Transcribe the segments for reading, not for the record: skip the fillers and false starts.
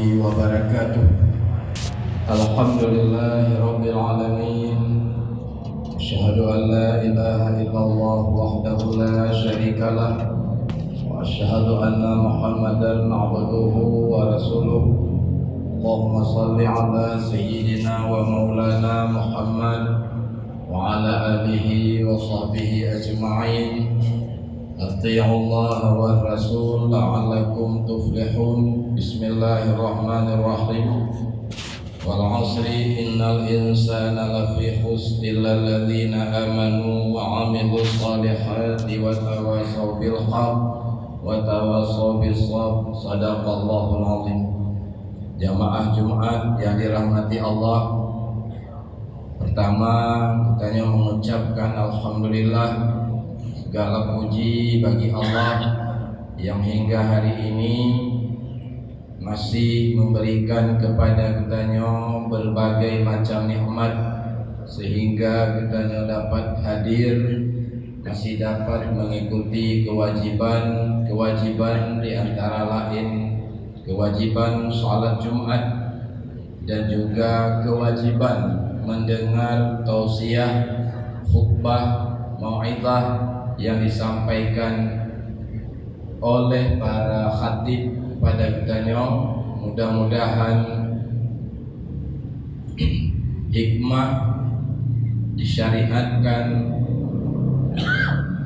wabarakatuh. Alhamdulillahirabbil alamin. Asyhadu an la ilaha illallah wahdahu la syarikalah wa asyhadu anna Muhammadan abduhu wa rasuluh. Allahumma shalli ala sayyidina wa maulana Muhammad wa ala alihi wa sahbihi ajma'in. Atti'ullaha wa rasul la'allakum tuflihun. Bismillahirrahmanirrahim. Wal 'asri innal insana lafi khusr illal ladzina amanu wa 'amilus shalihati wa tawassaw bil haqq wa tawassaw bis sabr. Shadaqallahul 'azim. Jamaah Jumat yang dirahmati Allah, pertama kita mengucapkan alhamdulillah, segala puji bagi Allah yang hingga hari ini masih memberikan kepada kita berbagai macam nikmat, sehingga kita dapat hadir, masih dapat mengikuti kewajiban di antara lain kewajiban salat Jumat dan juga kewajiban mendengar tausiah, khutbah, mau'izah yang disampaikan oleh para khatib pada kitanya. Mudah-mudahan hikmah disyariatkan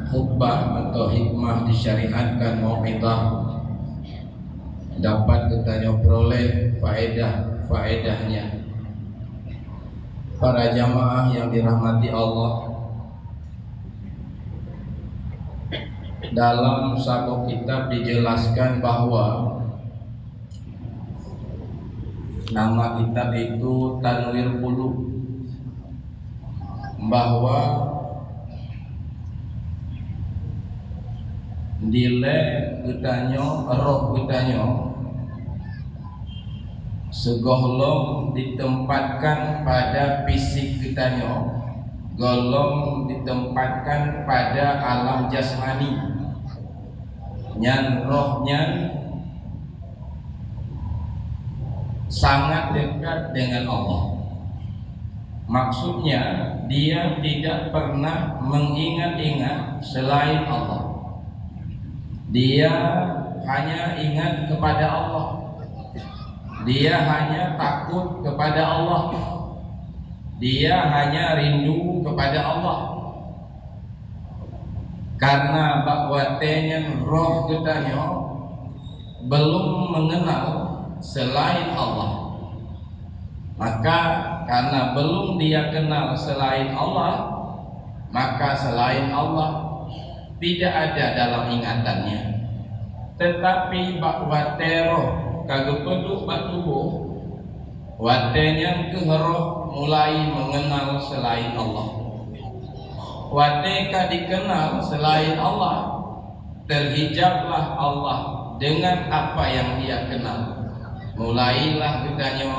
khutbah atau hikmah disyariatkan mau'izah dapat kitanya peroleh faedahnya. Para jamaah yang dirahmati Allah, dalam satu kitab dijelaskan bahwa nama kitab itu Tanwir Qulub, bahwa dile kitanya roh kitanya segolong ditempatkan pada fisik kitanya, golong ditempatkan pada alam jasmani, nyan rohnya sangat dekat dengan Allah. Maksudnya dia tidak pernah mengingat-ingat selain Allah. Dia hanya ingat kepada Allah. Dia hanya takut kepada Allah. Dia hanya rindu kepada Allah. Karena bahwatenya roh kitanya belum mengenal selain Allah, maka karena belum dia kenal selain Allah, maka selain Allah tidak ada dalam ingatannya. Tetapi bahwatenya roh kagepeduk batubuh watenya keheroh mulai mengenal selain Allah. Wateka dikenal selain Allah, terhijablah Allah dengan apa yang dia kenal. Mulailah kitanya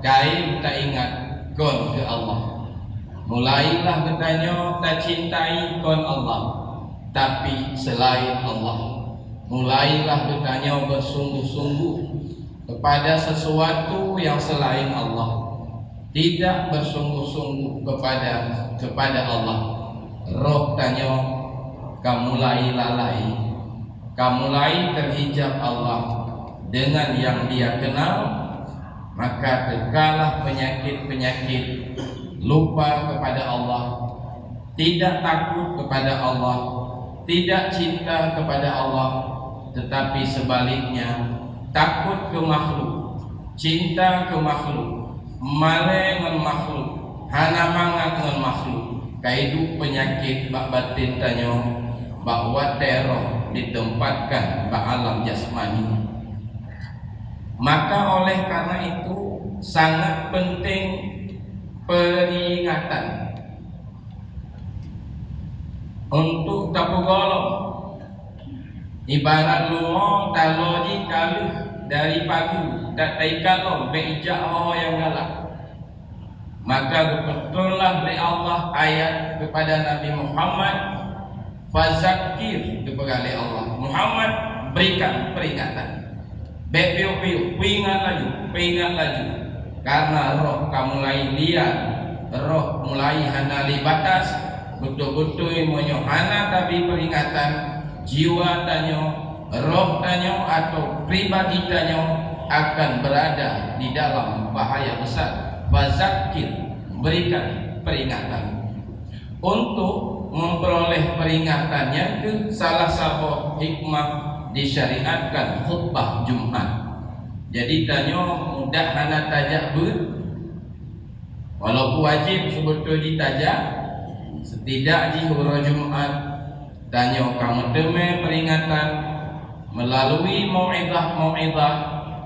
kain tak ingat kon ke Allah. Mulailah kitanya tak cintai kon Allah, tapi selain Allah. Mulailah kitanya bersungguh-sungguh kepada sesuatu yang selain Allah, tidak bersungguh-sungguh kepada Allah. Roh tanya kamulai lalai, kamulai terhijab Allah dengan yang dia kenal, maka terkalah penyakit-penyakit lupa kepada Allah, tidak takut kepada Allah, tidak cinta kepada Allah, tetapi sebaliknya takut ke makhluk, cinta ke makhluk, male ngan makhluk, hana mangat ngan makhluk. Kaidu penyakit bak batin tanya bahwa teror ditempatkan bak alam jasmani. Maka oleh karena itu sangat penting peringatan untuk tapugolong. Ibarat lungo taloji kaluh dari pagu tak taikalong beijak yang galak. Maka betullah oleh Allah ayat kepada Nabi Muhammad, fazakir kepada Allah Muhammad, berikan peringatan. Bepiu-piu, pingat laju. Karena roh kamu mulai liar, roh mulai hana batas, betul-betul menyohana tapi peringatan jiwa tanyo, roh tanyo atau pribadi tanyo akan berada di dalam bahaya besar. Fazakir, berikan peringatan. Untuk memperoleh peringatannya ke salah satu hikmah disyariatkan khutbah Jumat. Jadi tanyo mudah hana tajak walaupun wajib sebetulnya ditajak setidak di hura Jumat tanyo kamu deme peringatan melalui mau'izah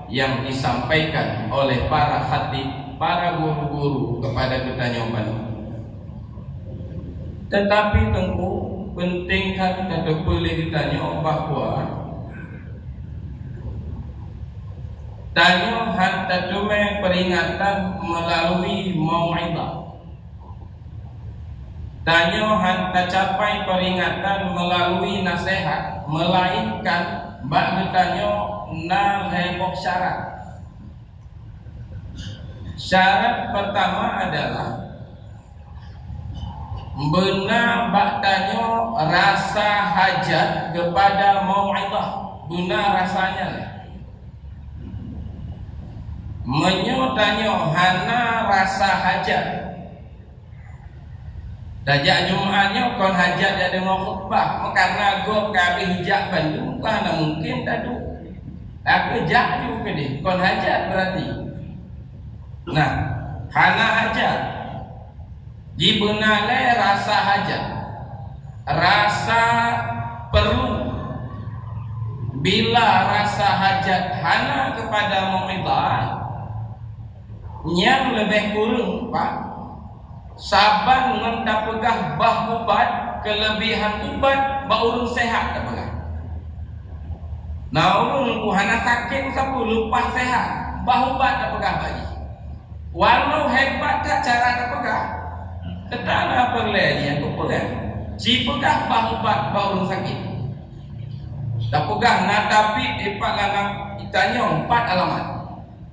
yang disampaikan oleh para khatib, para guru-guru kepada ketanyoban. Tetapi tengku penting kan kata boleh ditanya bahwa tanyo hantar dume peringatan melalui mau'izah. Tanyo hantar capai peringatan melalui nasihat, melainkan bak tanyo na heboh syarat. Syarat pertama adalah benar bak tanyo rasa hajat kepada mau'izah. Benar rasanya lah. Menyotanyo hana rasa hajat. Dajak Jumatnya kon hajat dia dengar khutbah, karena go kabeh hijab Bandung karena mungkin tadu. Aku jak juga deh, kon hajat berarti. Nah, hana hajat. Dibenale rasa hajat. Rasa perlu. Bila rasa hajat hana kepada mau'izah yang lebih kurang Pak saban ngendak pegah bah ubat kelebihan ubat bah urung sehat tak pegah. Nah urung hana sakit sapu lupa sehat bah ubat tak pegah bagi. Walau hebat tak cara tak pegah. Ketana perlenya tu pegah. Si pegah bah ubat bah urung sakit. Tak pegah na tapi ipak lanang itanya 4 alamat.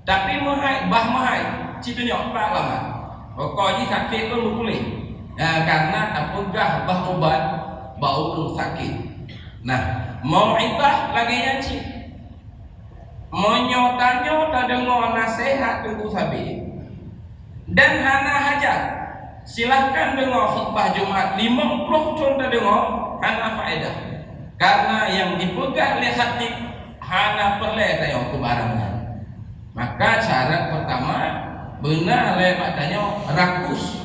Tapi mahai citunya 4 alamat. Pokoknya sakit tu boleh. Karena tak pegah bah ubat bau sakit. Nah, mau'izah lagi yang cik. Menyotanyo tak dengar nasihat tu sabi. Dan hana hajat. Silahkan dengar khutbah Jumat 50 tahun tak dengar hana faedah. Karena yang dipegang oleh khatib hana perle tayo kebarangan. Maka syarat pertama benar lebat tanyo rakus.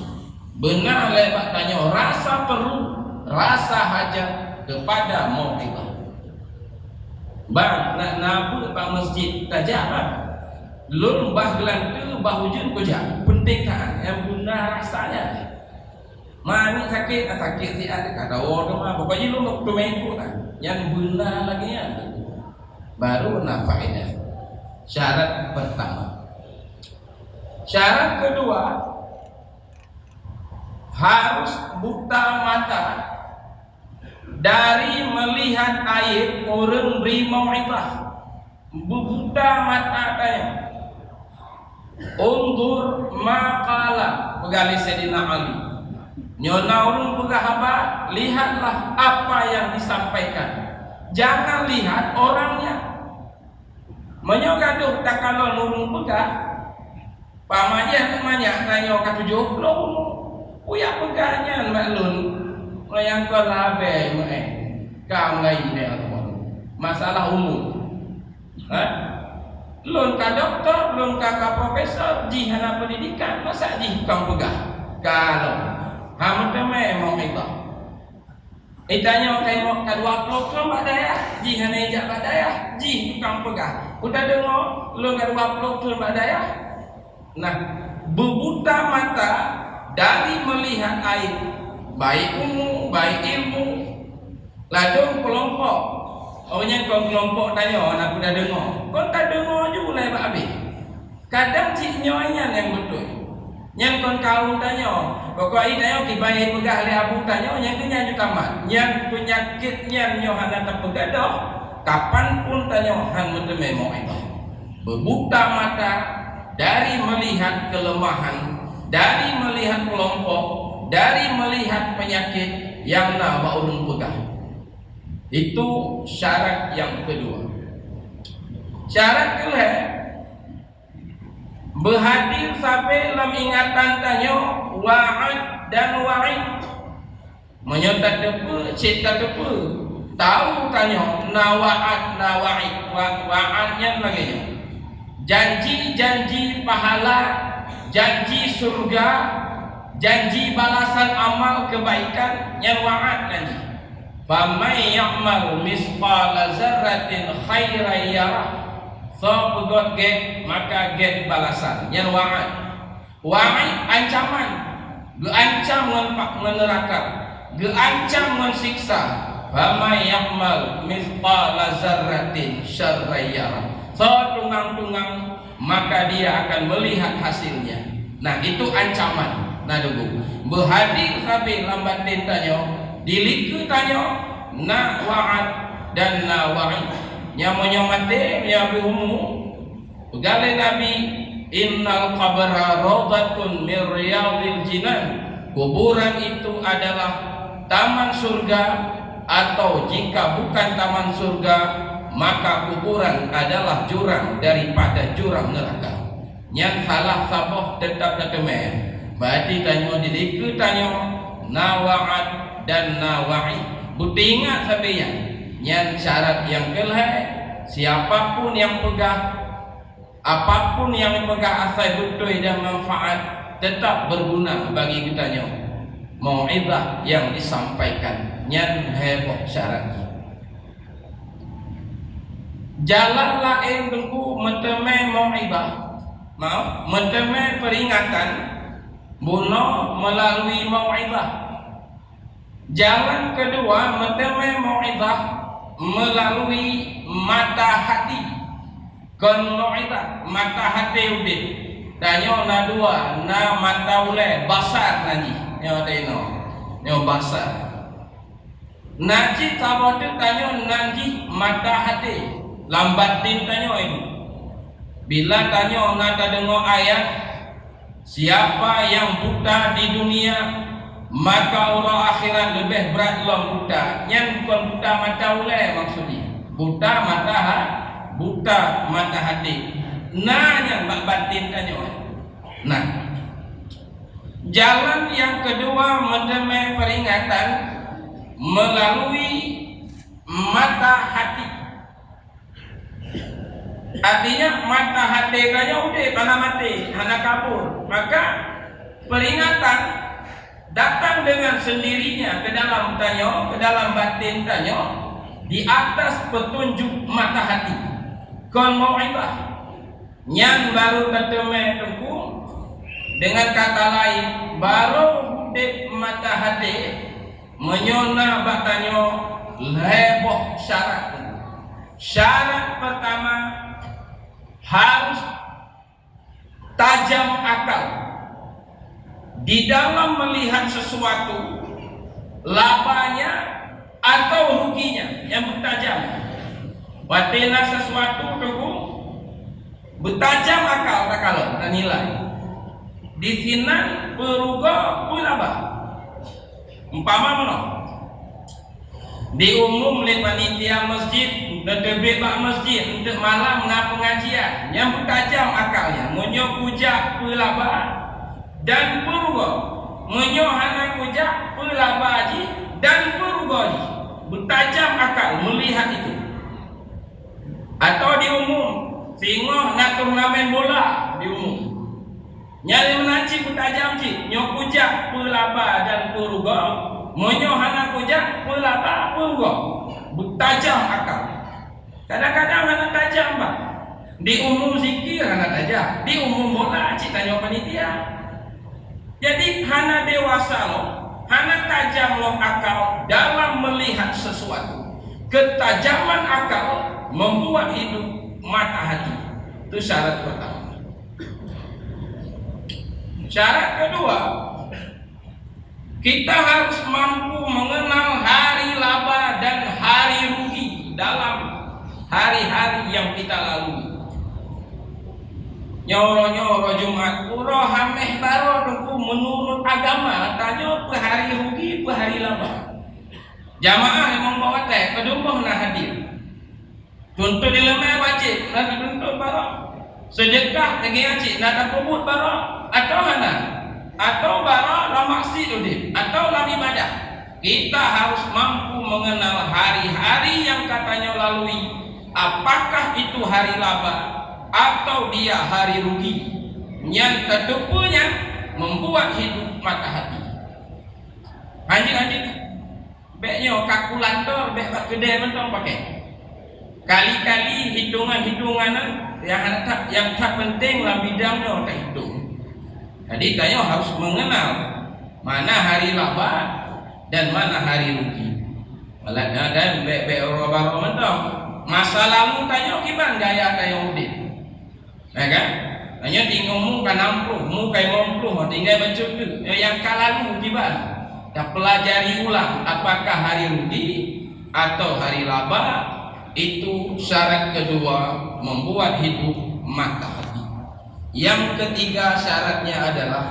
Benar lebat tanyo rasa perlu, rasa hajat kepada mau'izah. Bang nak nabu pak masjid tajak bang. Lun bah gelantu bah hujun kojak. Penting kan yang benar rasanya. Mana sakit si ada kata orang mah pokoknya lu waktu minggu kan yang benar lagi ya baru faedah. Syarat pertama. Syarat kedua harus buta mata dari melihat aib orang beri mau'izah. Buta mata tanya. Undur maqala pegali Sayyidina Ali. Nyona urung pegah apa? Lihatlah apa yang disampaikan. Jangan lihat orangnya. Menyogaduh tak kalau urung pegah. Pamanya namanya nanyo ka 70 uya pegahnya maklun. Yang kau labe kau lagi dia masalah umum. Lun ka doktor, lun ka profesor, jihana pendidikan, masa jih kau pegah. Kalau hamun teme mau'izah. Itanya tengok kadua program badaya, jihana ejak badaya, jih tukang pegah. Udah dengar lun kadua program badaya. Nah, berbuta mata dari melihat aib, baik umum, baik ilmu. Lalu kelompok, orangnya kelompok tanya, anak udah dengar. Kau tak dengar juga lah Pak Abi. Kadang ciknyonya yang betul. Yang kon kau tanya, pokoknya tanya kibai pegah le abu tanya, yang punya juga mat. Yang penyakitnya nyohana tak pegah dah. Kapan pun tanya han menteme mau'izah. berbuta mata dari melihat kelemahan, dari melihat kelompok, dari melihat penyakit yang nama ulun pegah. Itu syarat yang kedua. Syarat kedua, berhadir sampai dalam ingatan tanyo wa'ad dan wa'id. Menyerta depa, cerita depa, tahu tanyo na wa'ad na wa'id. Wa'adnya lagi janji-janji pahala, janji surga, janji balasan amal kebaikan yang wa'ad janji. Faman ya'mal misqala dzarratin khairan yarah. So pegot get maka get balasan yang wa'ad. Wa'id ancaman, geancam ngan neraka, geancam ngan siksa. Faman ya'mal misqala dzarratin syarran yarah. So tunggang-tunggang maka dia akan melihat hasilnya. Nah itu ancaman. Nah dulu berhadir sampai lambat tanyo, diliku tanyo na wa'ad dan na wa'id. Nyamonyo mate nyabi umu pegale Nabi innal qabra rawdatun min riyadil jinan. Kuburan itu adalah taman surga, atau jika bukan taman surga maka kuburan adalah jurang daripada jurang neraka. Yang salah saboh tetap ketemu. Berarti tanyo diliku tanyo na wa'ad dan na wa'id. Bukti ingat sabian. Yang syarat yang kelai, siapapun yang pegah, apapun yang pegah asal betul dan manfaat, tetap berguna bagi kita nyo. Mau'izah yang disampaikan yang heboh syaratnya. Jalan lain tunggu menteme mau'izah, mau menteme peringatan, bunuh melalui mau'izah. Jalan kedua menteme mau'izah melalui mata hati. Kon mau'izah mata hati udin. Tanyo na dua na mata ule basar nanti. Nyo teno. Nyo basar. Nanti tabote tanyo nanti mata hati. Lambatin tanyo ini. Bila tanyo na dengo ayat siapa yang buta di dunia maka Allah akhirat lebih berat dalam buta. Yang bukan buta mata ulai maksudnya. Buta mata hati. Nah yang batin tanya. Nah, jalan yang kedua menemui peringatan melalui mata hati. Artinya mata hati kaya udah tanah mati, hana kabur. Maka peringatan datang dengan sendirinya ke dalam tanyo, ke dalam batin tanyo, di atas petunjuk mata hati. Kon mau'izah yang baru ketemu tengku, dengan kata lain baru di mata hati menyona batanyo leboh syarat. Syarat pertama harus tajam akal. Di dalam melihat sesuatu, labanya atau ruginya yang bertajam. Batina sesuatu tunggu bertajam akal tak kalau tak nilai. Di sini peruga laba. Umpama mana? Di umum oleh panitia masjid, netebe bak masjid untuk malam na pengajian yang bertajam akalnya, monyo kujak pelaba dan peruga, menyohana kujak pelabaji dan peruga bertajam akal melihat itu. Atau di umum singo nak turnamen bola di umum nyali menaci bertajam ci nyokujak pelaba dan peruga, menyohana kujak pelaba peruga bertajam akal. Kadang-kadang anak tajam pak di umum zikir anak tajam, di umum bola ci tanya panitia. Jadi hana dewasa loh, hana tajam loh akal dalam melihat sesuatu. Ketajaman akal membuat hidup mata hati. Itu syarat pertama. Syarat kedua, kita harus mampu mengenal hari laba dan hari rugi dalam hari-hari yang kita lalui. nyoro Jumat uro hameh baro tunggu menurut agama tanya pe hari rugi pe hari laba. Jamaah yang membawa teh kedumbuh nak hadir. Contoh di lemah wajib nak tuntut baro. Sedekah dengan cik nak pebut baro atau mana? Atau baro la maksud udip atau la ibadah. Kita harus mampu mengenal hari-hari yang katanya lalui. Apakah itu hari laba atau dia hari rugi? Yang kedepannya membuat hidup mata hati. Anjing beknya kalkulator bek bak kedai mentong pakai. Kali-kali hitungan-hitungan yang tak penting dalam bidangnya tak hitung. Jadi tanya harus mengenal mana hari laba dan mana hari rugi. Malah dan bek orang mentong. Masa lalu tanya kiban gaya tanya udin. Nah kan? Tanya tinggalmu kan 60, mu kai 50, tinggal baca tu. Yang kalalu kiban. Dan pelajari ulang apakah hari rugi atau hari laba. Itu syarat kedua membuat hidup mata hati. Yang ketiga syaratnya adalah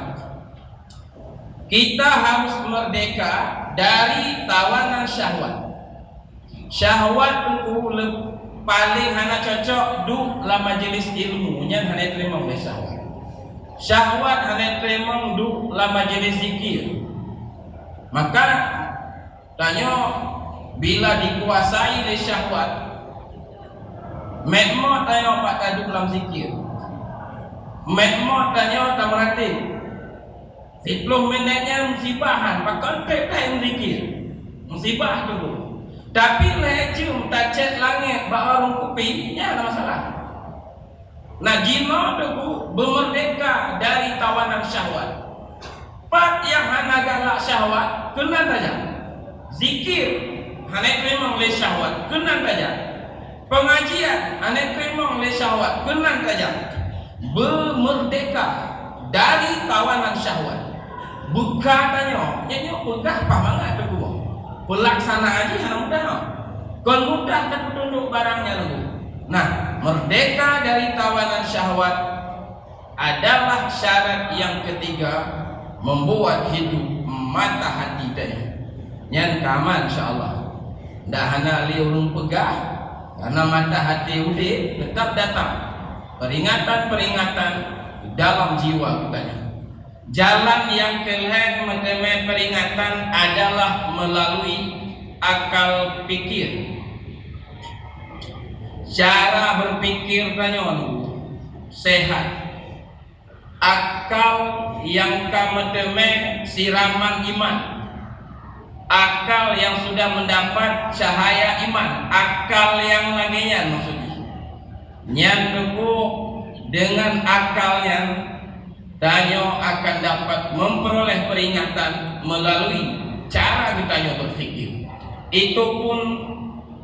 kita harus merdeka dari tawanan syahwat. Syahwat itu paling hana cocok du la majelis ilmu nya hana terima oleh syahwat. Syahwat hana terima du la majelis zikir. Maka tanya bila dikuasai oleh syahwat, medmo tanya pak taduk dalam zikir, medmo tanya tak merhati 10 minitnya musibahan, pak kontek yang zikir musibah dulu. Tapi lecium tacet langit bawa orang kupi, nya ada masalah. Nah jino dulu bermerdeka dari tawanan syahwat. Part yang hana galak syahwat kena saja. Zikir hana terima oleh syahwat kena saja. Pengajian hana terima oleh syahwat kena saja. Bermerdeka dari tawanan syahwat. Buka tanya, nyanyi buka apa mangat tu gua. Pelaksana haji hana mudah. Kon mudah tak tunduk barangnya lu. Nah, merdeka dari tawanan syahwat adalah syarat yang ketiga membuat hidup mata hati tadi. Yang kaman insyaallah. Dah hana li urung pegah karena mata hati udah tetap datang. Peringatan-peringatan dalam jiwa katanya. Jalan yang kelihatan menemui peringatan adalah melalui akal pikir. Cara berpikir tanya sehat. Akal yang kameteme siraman iman, akal yang sudah mendapat cahaya iman, akal yang laginya maksudnya nyantuku dengan akalnya danyo akan dapat memperoleh peringatan melalui cara ditanya berpikir. Itu pun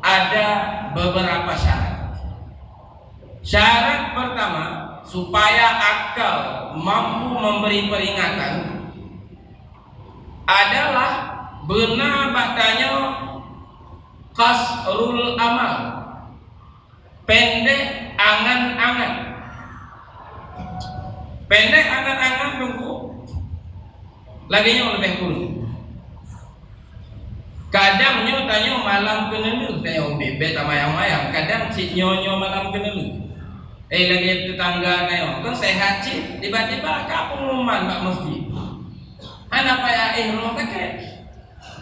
ada beberapa syarat. Syarat pertama, supaya akal mampu memberi peringatan adalah benar batanya kasrul amal, pendek angan-angan. Pendek angan-angan tunggu laginya lebih kurang. Kadang nyo tanya malam kenelu tanya bebek sama yang kadang cik nyo malam kenelu. Lagi tetangga nayo kan sehat cik tiba-tiba ka pengumuman mak masjid. Anak paya rumah kakek.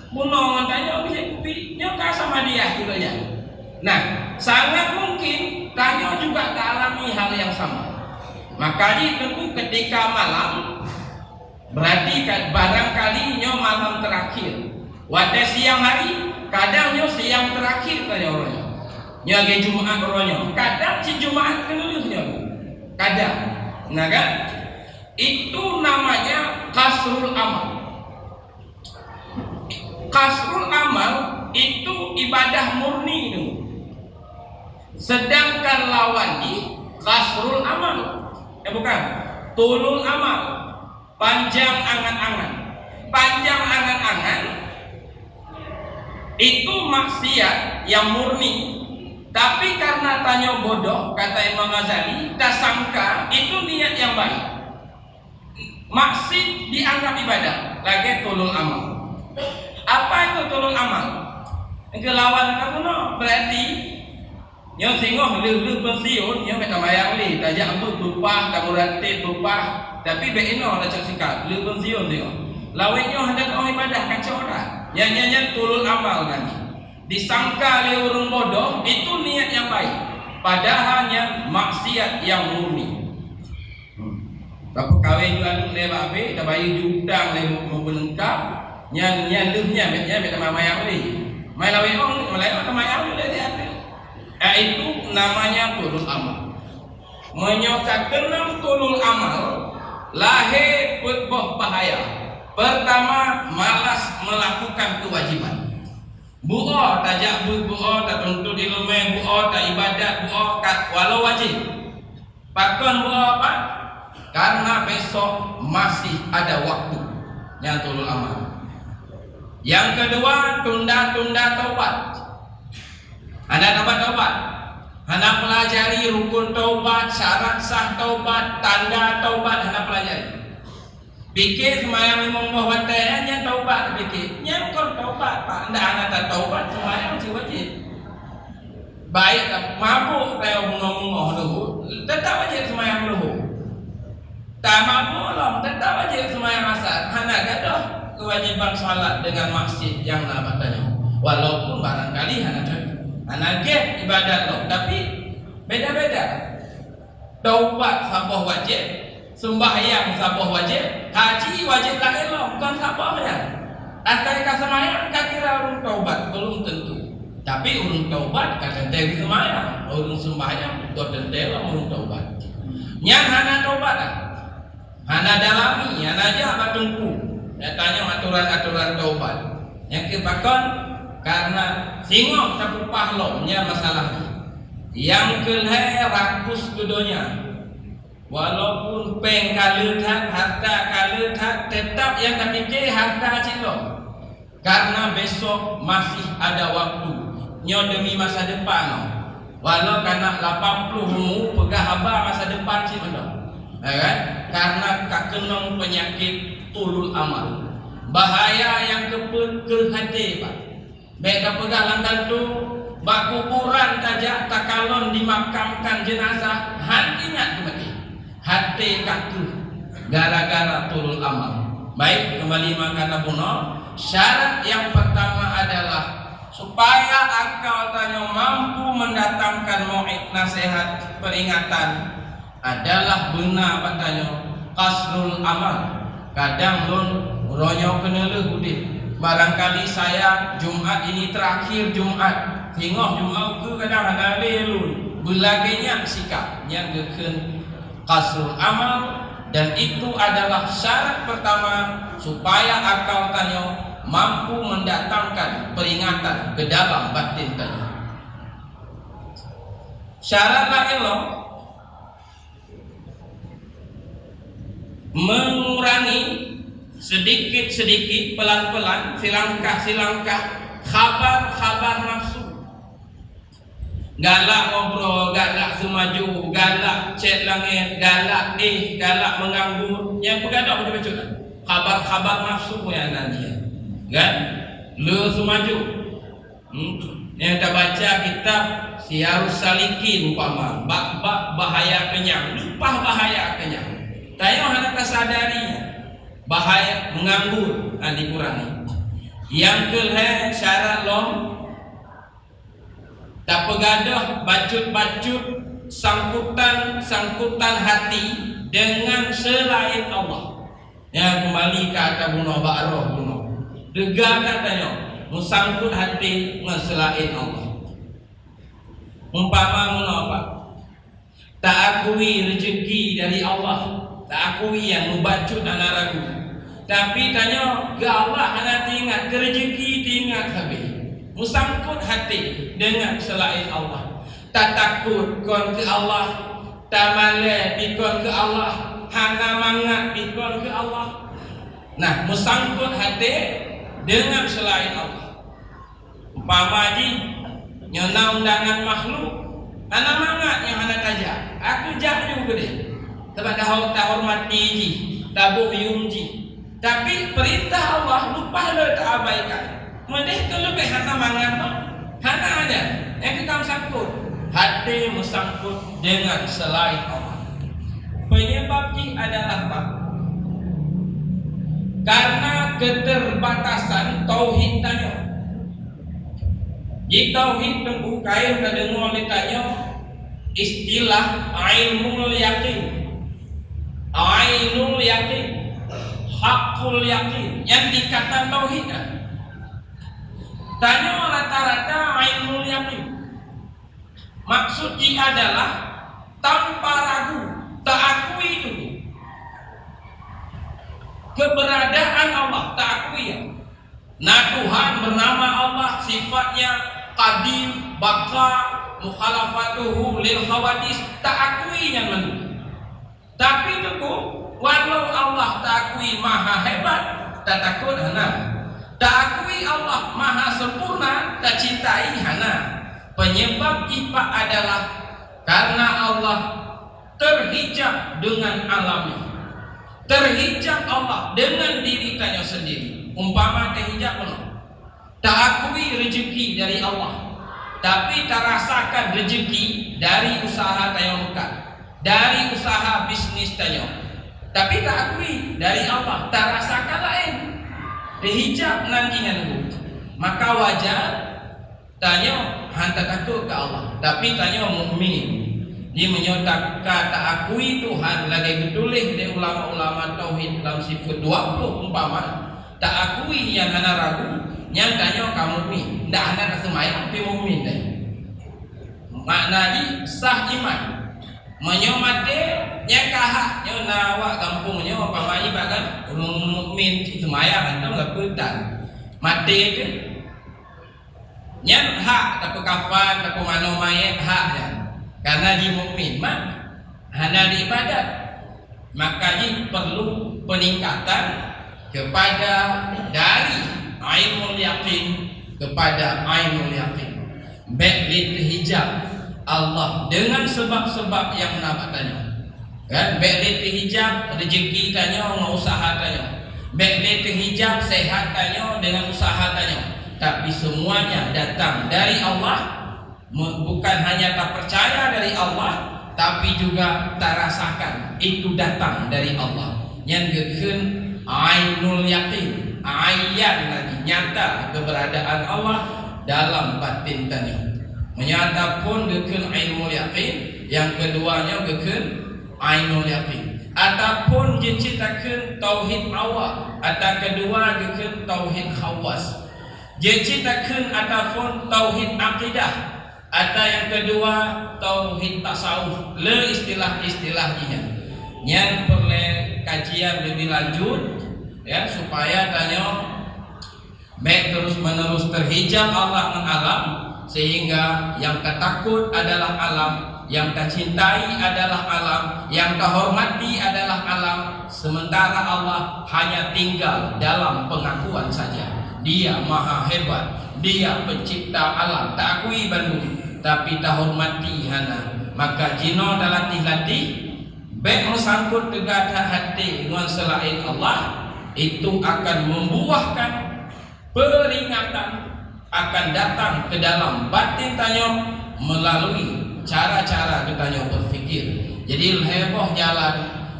Buno tanya bisa kupi nyo ka sama dia gitu ya. Nah, sangat mungkin tanya juga alami hal yang sama. Maka tentu ketika malam berarti barangkali nyo malam terakhir. Wadah siang hari kadang nyo siang terakhir tanya orangnya. Nyage Jumat orangnya, kadang si Jumat kenulisnya, kadang, nah kan? Itu namanya kasrul amal. Kasrul amal itu ibadah murni itu. Sedangkan lawan di kasrul amal, bukan, tulul amal, panjang angan-angan, panjang angan-angan itu maksiat yang murni. Tapi karena tanya bodoh, kata Imam Ghazali, tak sangka itu niat yang baik. Maksud dianggap ibadah, lagi tolong amal. Apa itu tolong amal? Kelawan kamu no, berarti yang singoh lu pensiun, yang mereka bayang li, tajak untuk lupa, kamu ratib lupa, tapi beino ada cakap lu pensiun dia. Lawinnya hendak orang ibadah kacau orang. Yang tolong amal nanti. Disangka oleh orang bodoh itu niat yang baik, padahalnya maksiat yang murni. Tapi kawin juga le babe, dah bayar jutang le mau belengkap, yang luhnya betnya mama yang ni. Mai lawin orang malai orang yang le dia. Itu namanya tolong amal. Menyokatkan tolong amal lahir berbuah bahaya. Pertama, malas melakukan kewajiban. Bu'o tajak bu'o tak tuntut ilmu, bu'o tak ibadat, bu'o kat walau wajib. Pakon bu'o apa? Karena besok masih ada waktu yang tolong amal. Yang kedua, tunda-tunda taubat. Anda taubat. Anda pelajari rukun taubat, syarat sah taubat, tanda taubat. Anda pelajari. Fikir semayang lima buah watanya taubat fikir. Yang kau taubat pak, anda anak tak taubat semayang masih wajib. Baik tak mabuk kaya bunga-bunga dulu, tetap wajib semayang dulu. Tak mabuk lom, tetap wajib semayang asar. Hana gadoh kewajiban salat dengan masjid yang nak tanya. Walaupun barangkali hana get ibadat lom, tapi beda-beda. Taubat sabah wajib, sembahyang sabah wajib, haji wajib lagi loh, bukan sabah ya. Asal semayang tak kira urung taubat, belum tentu. Tapi urung taubat kadang dari semayang, urung sembahyang kau tentu urung taubat. Yang hana taubat, hana dalami, hana aja batungku. Tanya aturan-aturan taubat. Yang kebakon karena singok sapu pahlomnya masalahnya. Yang kelihatan rakus kedonya. Walaupun peng kalethat, harta kalethat, tetap yang tak fikir harta cilok. Karena besok masih ada waktu. Nyo demi masa depan. Walau karena 80 umur pegah haba masa depan cik benar. Kan? Karena tak kenang penyakit tulul amal. Bahaya yang ke hati pak. Beka pegah langgan tu bak kuburan tajak takalon dimakamkan jenazah hatinya mati. Hati kaku gara-gara tulul amal. Baik, kembali makana puno. Syarat yang pertama adalah supaya akal tanya mampu mendatangkan mau'id nasihat peringatan adalah benar katanya qasrul amal. Kadang lun ronyo kenele udip. Barangkali saya Jumat ini terakhir Jumat. Tengok Jumat ke kadang ada lelun. Belagainya sikap yang geken qasrul amal, dan itu adalah syarat pertama supaya akal tanya mampu mendatangkan peringatan ke dalam batin tanya. Syarat lain loh mengurangi sedikit-sedikit pelan-pelan silangkah-silangkah khabar-khabar nafsu. Galak ngobrol, galak semaju, galak chat langit, galak galak menganggur. Yang pegadang boleh baca kan? Khabar-khabar nafsu yang nanti kan? Lu semaju. Yang kita baca kitab Syiarus Salikin umpama bab bahaya kenyang, lupa bahaya kenyang. Tayo hendak sadari bahaya menganggur dikurangi. Yang kelima syarat lom tak pegadah bacut-bacut sangkutan hati dengan selain Allah. Yang kembali ke kata bunuh ba'roh bunuh. Dega katanya musangkut hati dengan selain Allah. Umpama bunuh apa? Tak akui rezeki dari Allah, tak akui yang membacut anak ragu. Tapi tanya ke Allah anak ingat, ke rezeki diingat habis. Musangkut hati dengan selain Allah. Tak takut kon ke Allah, tak malai dikon ke Allah, hana mangat dikon ke Allah. Nah, musangkut hati dengan selain Allah. Umpama ji nyona undangan makhluk anak mangat yang anak tajak aku jak juga deh sebab dah hormati ji tabuh yung ji tapi perintah Allah lupa lo tak abaikan mendeh tu lebih hana mangat no hana ada yang kita sangkut hati bersangkut dengan selain Allah. Penyebab ji adalah apa? Karena keterbatasan tauhid tanya. Di tauhid pembukaan terdengar ditanya istilah ainul yakin, ainul yakin, hakul yakin yang dikatakan tauhid. Tanya rata-rata ainul yakin. Maksudnya adalah tanpa ragu, tak akui dulu keberadaan Allah, tak akui ya. Nah Tuhan bernama Allah, sifatnya qadim, baqa, mukhalafatuhu lil hawadis, tak akui yang menurut. Tapi itu walau Allah tak akui maha hebat, tak takut hana. Tak akui Allah maha sempurna, tak cintai hana. Penyebab ipa adalah karena Allah terhijab dengan alamnya, terhijab Allah dengan diri tanya sendiri. Umpama terhijab penuh, tak akui rezeki dari Allah, tapi tak rasakan rezeki dari usaha tanya bukan, dari usaha bisnis tanya, tapi tak akui dari Allah, tak rasakan lain. Terhijab nantinya dulu, maka wajar tanya hantar takut ke Allah, tapi tanya mukmin dia menyatakan tak akui Tuhan lagi ditulis di ulama-ulama tauhid dalam sifat 20 umpama tak akui yang hana ragu yang tanya kamu mukmin ndak hana semayang tapi mukmin dah maknanya sah iman menyomate nya kahak nya nawak kampungnya umpamanya bagan mukmin semayang atau lakukan mati itu nya hak tapi kafan tapi mano mayat haknya karena di mukmin mah hanya di ibadat makanya perlu peningkatan kepada dari ainul yakin kepada ainul yakin baik hijab Allah dengan sebab-sebab yang nak tanya kan baik hijab rezeki tanya usaha tanya baik hijab sehat tanya dengan usaha tanya tapi semuanya datang dari Allah, bukan hanya tak percaya dari Allah, tapi juga tak rasakan itu datang dari Allah. Yang gekun ainul yakin, ayat lagi nyata keberadaan Allah dalam batin tanya. Menyata pun gekun ainul yakin, yang keduanya gekun ainul yakin. Ataupun diciptakan tauhid awal, atau kedua gekun tauhid khawas. Diciptakan ataupun tauhid akidah atau yang kedua tauhid tasawuf le istilah-istilahnya yang perlu kajian lebih lanjut ya supaya tanya baik terus menerus terhijab Allah dengan alam sehingga yang ketakut adalah alam, yang tercintai adalah alam, yang terhormati adalah alam, sementara Allah hanya tinggal dalam pengakuan saja. Dia maha hebat, dia pencipta alam, tak akui Bandung, tapi tak hormati hana. Maka jino dah latih-latih, baik sangkut tegada hati dengan selain Allah, itu akan membuahkan peringatan akan datang ke dalam batin tanya melalui cara-cara kita berfikir. Jadi heboh jalan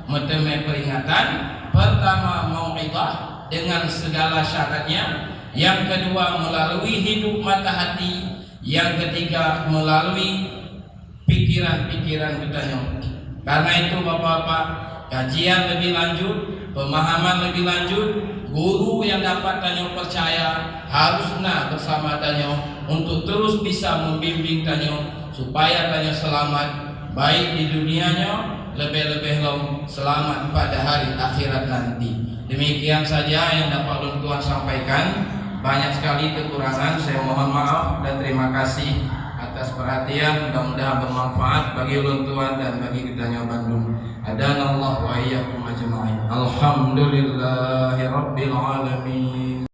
meteme peringatan. Pertama mau'izah dengan segala syaratnya, yang kedua melalui hidup mata hati, yang ketiga melalui pikiran-pikiran kita. Karena itu Bapak-bapak, kajian lebih lanjut, pemahaman lebih lanjut, guru yang dapat tanya percaya harusnya bersama tanya untuk terus bisa membimbing tanya supaya tanya selamat baik di dunianya, lebih-lebih selamat pada hari akhirat nanti. Demikian saja yang dapat Tuhan sampaikan. Banyak sekali kekurangan, saya mohon maaf dan terima kasih atas perhatian. Mudah-mudahan bermanfaat bagi Tuhan dan bagi kita Bandung. Adanallahu wa iyyakum ajma'in. Alhamdulillahirabbil alamin.